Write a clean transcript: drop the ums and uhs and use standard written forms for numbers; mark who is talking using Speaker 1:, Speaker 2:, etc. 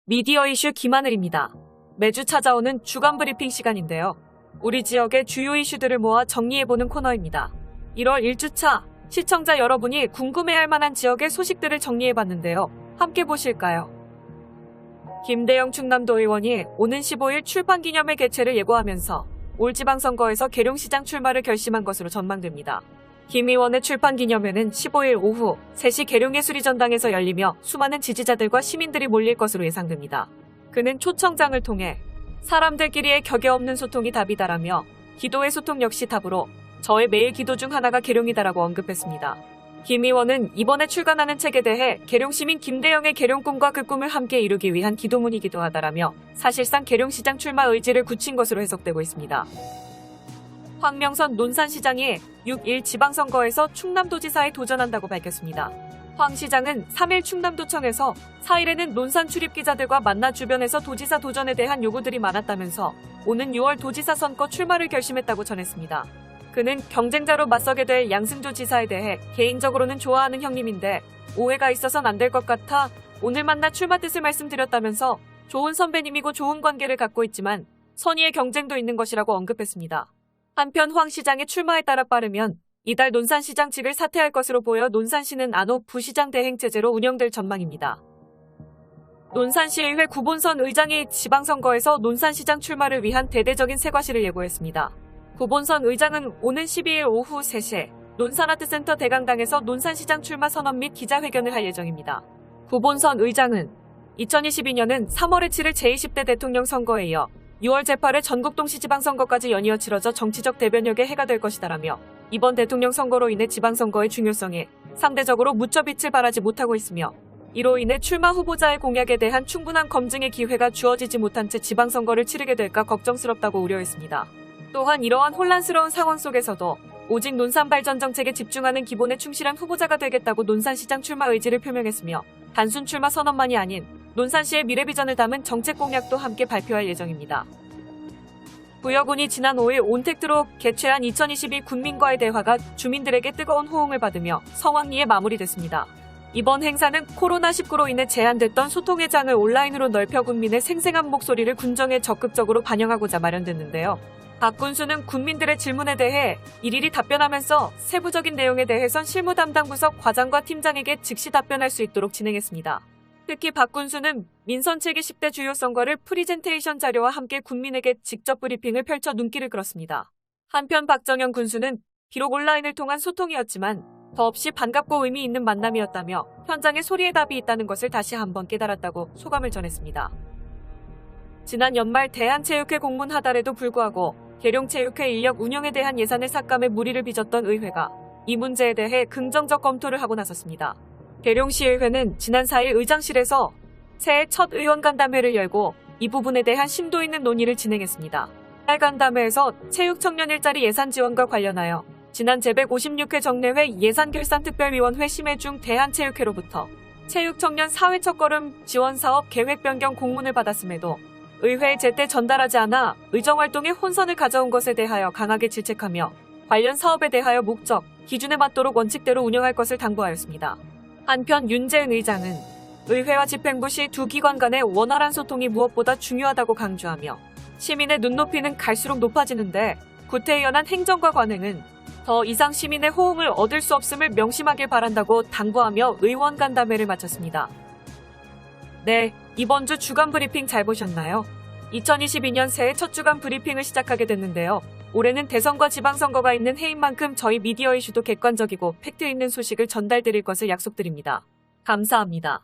Speaker 1: 미디어 이슈 김하늘입니다. 매주 찾아오는 주간 브리핑 시간인데요. 우리 지역의 주요 이슈들을 모아 정리해보는 코너입니다. 1월 1주차 시청자 여러분이 궁금해할 만한 지역의 소식들을 정리해봤는데요. 함께 보실까요? 김대영 충남도 의원이 오는 15일 출판기념회 개최를 예고하면서 올 지방선거에서 계룡시장 출마를 결심한 것으로 전망됩니다. 김 의원의 출판기념회는 15일 오후 3시 계룡예술의전당에서 열리며 수많은 지지자들과 시민들이 몰릴 것으로 예상됩니다. 그는 초청장을 통해 사람들끼리의 격에 없는 소통이 답이다라며 기도의 소통 역시 답으로 저의 매일 기도 중 하나가 계룡이다라고 언급했습니다. 김 의원은 이번에 출간하는 책에 대해 계룡시민 김대영의 계룡꿈과 그 꿈을 함께 이루기 위한 기도문이기도 하다라며 사실상 계룡시장 출마 의지를 굳힌 것으로 해석되고 있습니다. 황명선 논산시장이 6일 지방선거에서 충남도지사에 도전한다고 밝혔습니다. 황 시장은 3일 충남도청에서 4일에는 논산 출입기자들과 만나 주변에서 도지사 도전에 대한 요구들이 많았다면서 오는 6월 도지사 선거 출마를 결심했다고 전했습니다. 그는 경쟁자로 맞서게 될 양승조 지사에 대해 개인적으로는 좋아하는 형님인데 오해가 있어선 안 될 것 같아 오늘 만나 출마 뜻을 말씀드렸다면서 좋은 선배님이고 좋은 관계를 갖고 있지만 선의의 경쟁도 있는 것이라고 언급했습니다. 한편 황 시장의 출마에 따라 빠르면 이달 논산시장 직을 사퇴할 것으로 보여 논산시는 안호 부시장 대행체제로 운영될 전망입니다. 논산시의회 구본선 의장이 지방선거에서 논산시장 출마를 위한 대대적인 세과시를 예고했습니다. 구본선 의장은 오는 12일 오후 3시에 논산아트센터 대강당에서 논산시장 출마 선언 및 기자회견을 할 예정입니다. 구본선 의장은 2022년은 3월에 치를 제20대 대통령 선거에 이어 6월 제8회 전국동시지방선거까지 연이어 치러져 정치적 대변력의 해가 될 것이다라며 이번 대통령 선거로 인해 지방선거의 중요성에 상대적으로 무척 빛을 발하지 못하고 있으며 이로 인해 출마 후보자의 공약에 대한 충분한 검증의 기회가 주어지지 못한 채 지방선거를 치르게 될까 걱정스럽다고 우려했습니다. 또한 이러한 혼란스러운 상황 속에서도 오직 논산 발전 정책에 집중하는 기본에 충실한 후보자가 되겠다고 논산시장 출마 의지를 표명했으며 단순 출마 선언만이 아닌 논산시의 미래 비전을 담은 정책 공약도 함께 발표할 예정입니다. 부여군이 지난 5일 온택트로 개최한 2022 군민과의 대화가 주민들에게 뜨거운 호응을 받으며 성황리에 마무리됐습니다. 이번 행사는 코로나19로 인해 제한됐던 소통의 장을 온라인으로 넓혀 군민의 생생한 목소리를 군정에 적극적으로 반영하고자 마련됐는데요. 박 군수는 군민들의 질문에 대해 일일이 답변하면서 세부적인 내용에 대해선 실무 담당 부서 과장과 팀장에게 즉시 답변할 수 있도록 진행했습니다. 특히 박 군수는 민선체계 10대 주요 선거를 프리젠테이션 자료와 함께 군민에게 직접 브리핑을 펼쳐 눈길을 끌었습니다. 한편 박정현 군수는 비록 온라인을 통한 소통이었지만 더없이 반갑고 의미 있는 만남이었다며 현장에 소리의 답이 있다는 것을 다시 한번 깨달았다고 소감을 전했습니다. 지난 연말 대한체육회 공문하달에도 불구하고 계룡체육회 인력 운영에 대한 예산을 삭감해 무리를 빚었던 의회가 이 문제에 대해 긍정적 검토를 하고 나섰습니다. 계룡시의회는 지난 4일 의장실에서 새해 첫 의원간담회를 열고 이 부분에 대한 심도 있는 논의를 진행했습니다. 간담회에서 체육청년 일자리 예산 지원과 관련하여 지난 제156회 정례회 예산결산특별위원회 심의 중 대한체육회로부터 체육청년 사회 첫걸음 지원사업 계획 변경 공문을 받았음에도 의회에 제때 전달하지 않아 의정활동에 혼선을 가져온 것에 대하여 강하게 질책하며 관련 사업에 대하여 목적, 기준에 맞도록 원칙대로 운영할 것을 당부하였습니다. 한편 윤재은 의장은 의회와 집행부시 두 기관 간의 원활한 소통이 무엇보다 중요하다고 강조하며 시민의 눈높이는 갈수록 높아지는데 구태의연한 행정과 관행은 더 이상 시민의 호응을 얻을 수 없음을 명심하길 바란다고 당부하며 의원 간담회를 마쳤습니다. 네, 이번 주 주간 브리핑 잘 보셨나요? 2022년 새해 첫 주간 브리핑을 시작하게 됐는데요. 올해는 대선과 지방선거가 있는 해인 만큼 저희 미디어 이슈도 객관적이고 팩트 있는 소식을 전달드릴 것을 약속드립니다. 감사합니다.